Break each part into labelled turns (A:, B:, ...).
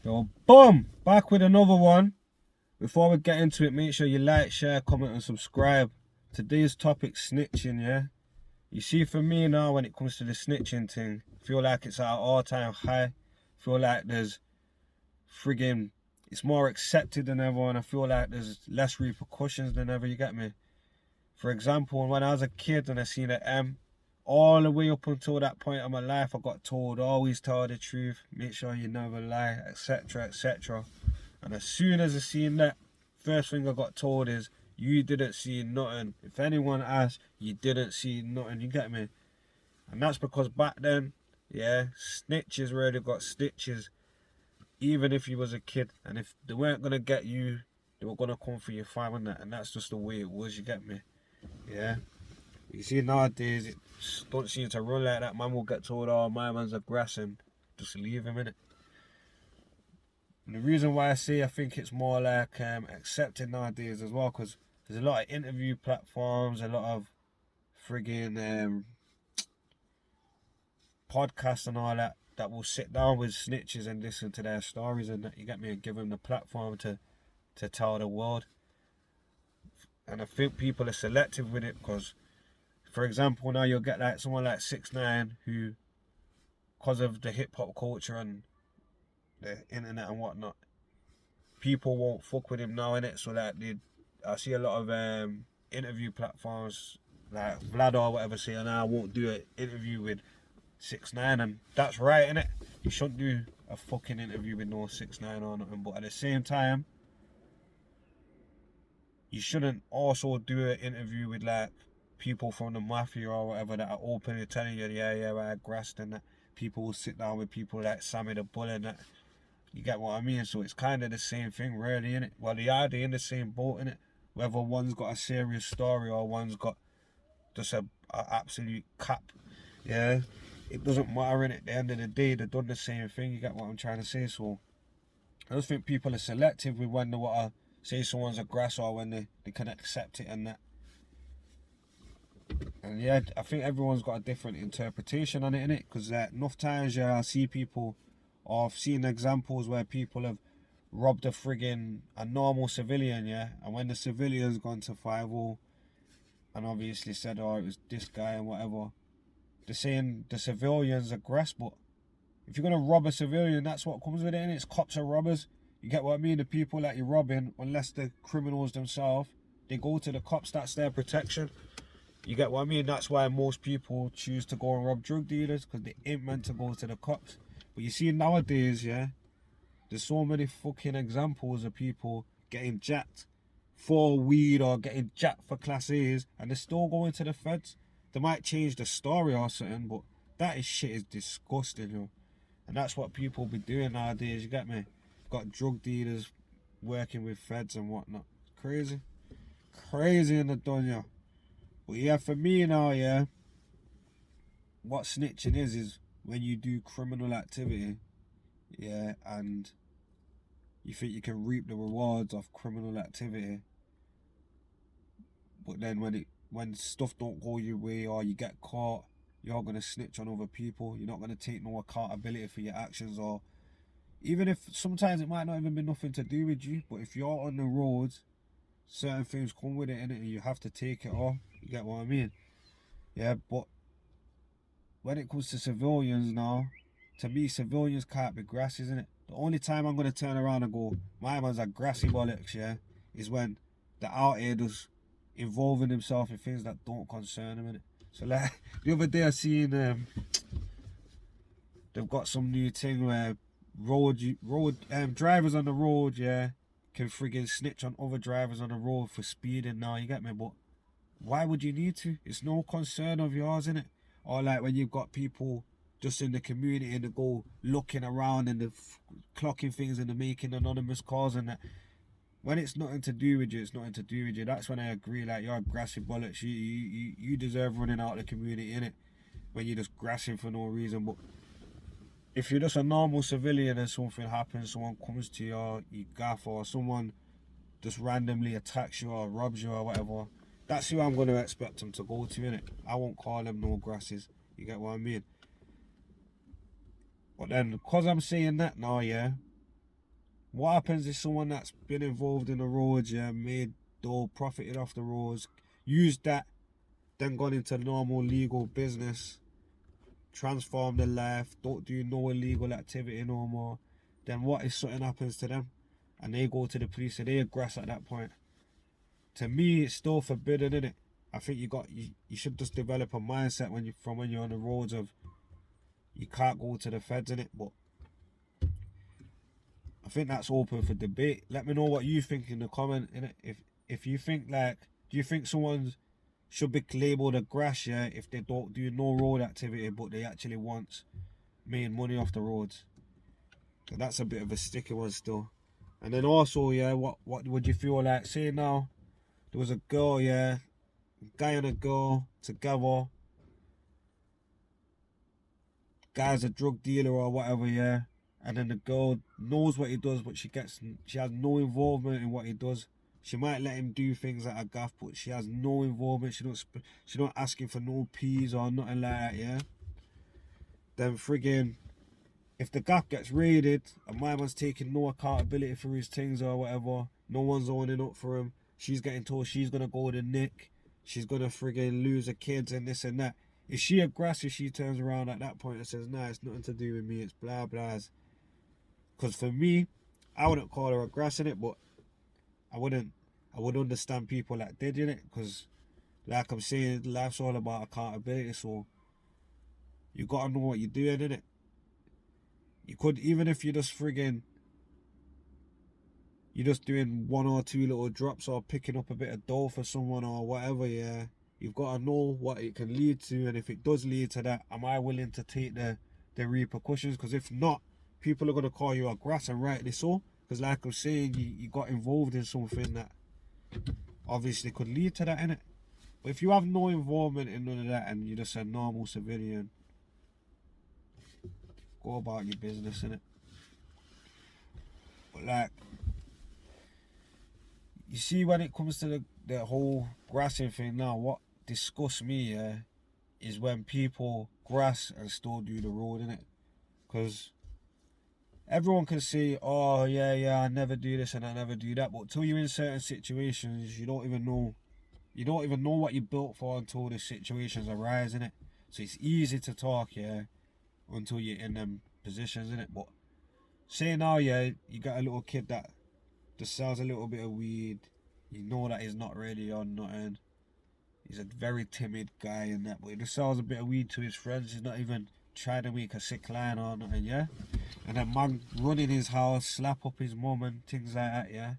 A: Yo, boom! Back with another one. Before we get into it, make sure you like, share, comment, and subscribe. Today's topic, snitching, yeah? You see, for me now, when it comes to the snitching thing, I feel like it's at an all-time high. I feel like there's it's more accepted than ever, and I feel like there's less repercussions than ever, you get me? For example, when I was a kid and I seen an M, all the way up until that point of my life, I got told, always tell the truth, make sure you never lie, etc., etc. And as soon as I seen that, first thing I got told is, you didn't see nothing. If anyone asks, you didn't see nothing, you get me? And that's because back then, yeah, snitches really got stitches, even if you was a kid. And if they weren't going to get you, they were going to come for your fam and that. And that's just the way it was, you get me? Yeah. You see, nowadays, it don't seem to run like that. Man will get told, oh, my man's aggressing. Just leave him in it. And the reason why I say I think it's more like accepted nowadays as well, because there's a lot of interview platforms, a lot of friggin' podcasts and all that will sit down with snitches and listen to their stories and that, you get me, and give them the platform to tell the world. And I think people are selective with it because, for example, now you'll get like someone like 6ix9ine who, because of the hip hop culture and the internet and whatnot, people won't fuck with him now, innit? So like I see a lot of interview platforms like Vlad or whatever saying, I won't do an interview with 6ix9ine, and that's right, innit? You shouldn't do a fucking interview with no 6ix9ine or nothing, but at the same time, you shouldn't also do an interview with like people from the mafia or whatever that are openly telling you, yeah, I grassed, and that people will sit down with people like Sammy the Bull and that. You get what I mean? So it's kind of the same thing, really, innit? Well, they are in the same boat, innit? Whether one's got a serious story or one's got just a absolute cap, yeah, it doesn't matter, innit? At the end of the day, they've done the same thing. You get what I'm trying to say? So I just think people are selective with when they want to say someone's aggressor or when they can accept it and that. And yeah, I think everyone's got a different interpretation on it, innit? Because enough times, yeah, I see people, or I've seen examples where people have robbed a normal civilian, yeah? And when the civilian's gone to 5-0 and obviously said, oh, it was this guy and whatever, they're saying the civilian's aggressed, but if you're going to rob a civilian, that's what comes with it, innit? It's cops are robbers. You get what I mean? The people that you're robbing, unless the criminals themselves, they go to the cops, that's their protection. You get what I mean? That's why most people choose to go and rob drug dealers, because they ain't meant to go to the cops. But you see nowadays, yeah, there's so many fucking examples of people getting jacked for weed or getting jacked for Class A's, and they're still going to the feds. They might change the story or something, but that shit is disgusting, yo. And that's what people be doing nowadays, you get me? Got drug dealers working with feds and whatnot. Crazy. Crazy in the dunya. But yeah, for me now, yeah, what snitching is when you do criminal activity, yeah, and you think you can reap the rewards of criminal activity, but then when stuff don't go your way or you get caught, you're gonna snitch on other people. You're not gonna take no accountability for your actions, or even if sometimes it might not even be nothing to do with you, but if you're on the roads, certain things come with it, innit, and you have to take it off. You get what I mean? Yeah, but when it comes to civilians now, to me, civilians can't be grassy, isn't it? The only time I'm going to turn around and go, my man's a grassy bollocks, yeah, is when the out here does involving himself in things that don't concern him, innit? So like, the other day I seen, they've got some new thing where drivers on the road, yeah, can friggin' snitch on other drivers on the road for speeding now, you get me? But why would you need to? It's no concern of yours, innit? Or like when you've got people just in the community and they go looking around and they're clocking things and they're making anonymous calls and that. When it's nothing to do with you, it's nothing to do with you. That's when I agree, like, you're grassy bollocks. You deserve running out of the community, innit? When you're just grassing for no reason. But if you're just a normal civilian and something happens, someone comes to you or you gaff, or someone just randomly attacks you or robs you or whatever, that's who I'm going to expect them to go to, innit? I won't call them no grasses. You get what I mean? But then, because I'm saying that now, yeah, What happens if someone that's been involved in the roads, yeah, made dough, profited off the roads, used that, then gone into normal legal business, transform their life, don't do no illegal activity no more, then what if something happens to them and they go to the police and they aggress at that point? To me, it's still forbidden, innit? I think you should just develop a mindset when you're on the roads of you can't go to the feds, innit? But I think that's open for debate. Let me know what you think in the comment, innit? If you think like, do you think someone should be labelled a grass, yeah, if they don't do no road activity but they actually want making money off the roads? So that's a bit of a sticky one still. And then also, yeah, what would you feel like? Say now there was a girl, yeah, a guy and a girl together. Guy's a drug dealer or whatever, yeah. And then the girl knows what he does, but she has no involvement in what he does. She might let him do things like a gaff, but she has no involvement. She don't ask him for no peas or nothing like that, yeah. Then friggin', if the gaff gets raided and my man's taking no accountability for his things or whatever, no one's owning up for him, she's getting told she's gonna go to Nick, she's gonna friggin' lose her kids and this and that. Is she aggressive? She turns around at that point and says, nah, it's nothing to do with me, it's blah blahs. Because for me, I wouldn't call her aggressive, but I would understand people that did in it, because like I'm saying, life's all about accountability, so you gotta know what you're doing in it. You could, even if you're just friggin', you're just doing one or two little drops or picking up a bit of dough for someone or whatever, yeah, you've got to know what it can lead to, and if it does lead to that, am I willing to take the repercussions? Because if not, people are going to call you a grass, and rightly so, because like I'm saying, you got involved in something that obviously could lead to that, innit? But if you have no involvement in none of that and you're just a normal civilian, go about your business, innit? But like, you see, when it comes to the whole grassing thing now, what disgusts me, yeah, is when people grass and still do the road, innit? Because everyone can say, oh yeah, I never do this and I never do that, but until you're in certain situations, you don't even know what you built for until the situations arise, innit? So it's easy to talk, yeah, until you're in them positions, innit? But say now, yeah, you got a little kid that just sells a little bit of weed, you know that he's not really on nothing, he's a very timid guy and that, but he just sells a bit of weed to his friends, he's not even trying to make a sick line or nothing, yeah? And then man run in his house, slap up his mum and things like that, yeah?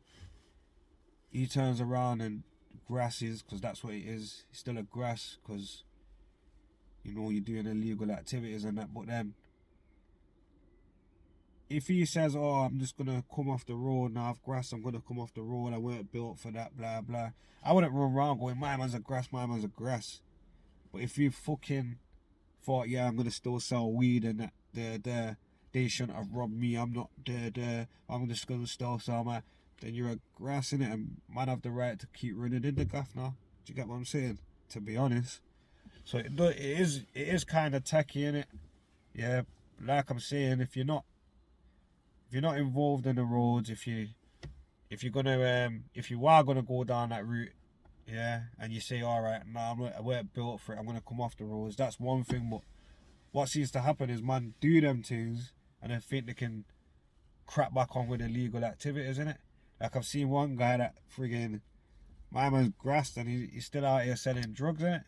A: He turns around and grasses, because that's what it is, he's still a grass, because, you know, you're doing illegal activities and that, but then if he says, oh, I'm just going to come off the road, now I've grass, I'm going to come off the road, I weren't built for that, blah, blah. I wouldn't run around going, my man's a grass, my man's a grass. But if you fucking thought, yeah, I'm going to still sell weed and that, they shouldn't have robbed me, I'm not, I'm just going to still sell my, then you're a grass, innit? And man have the right to keep running in the gaff now. Do you get what I'm saying? To be honest. So it is kind of tacky, innit? Yeah, like I'm saying, if you're not involved in the roads, if you are gonna go down that route, yeah, and you say, all right, nah, I weren't built for it, I'm gonna come off the roads, that's one thing. But what seems to happen is man do them things and then think they can crap back on with illegal activities, innit? Like I've seen one guy that friggin', my man's grassed and he's still out here selling drugs, innit?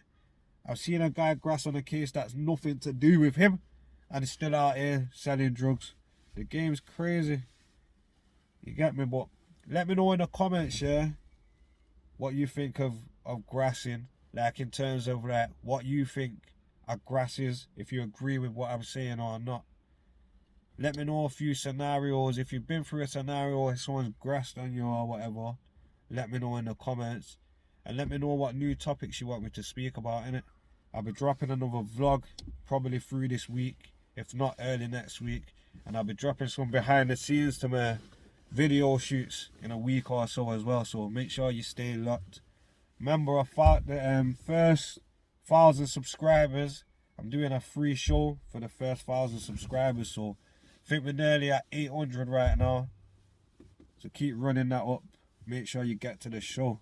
A: I've seen a guy grass on a case that's nothing to do with him and he's still out here selling drugs. The game's crazy. You get me? But let me know in the comments, yeah, what you think of grassing. Like in terms of like what you think a grass is, if you agree with what I'm saying or not. Let me know a few scenarios. If you've been through a scenario if someone's grassed on you or whatever, let me know in the comments. And let me know what new topics you want me to speak about, innit? I'll be dropping another vlog probably through this week, if not early next week. And I'll be dropping some behind the scenes to my video shoots in a week or so as well. So make sure you stay locked. Remember, I thought the first 1,000 subscribers, I'm doing a free show for the first 1,000 subscribers. So I think we're nearly at 800 right now. So keep running that up. Make sure you get to the show.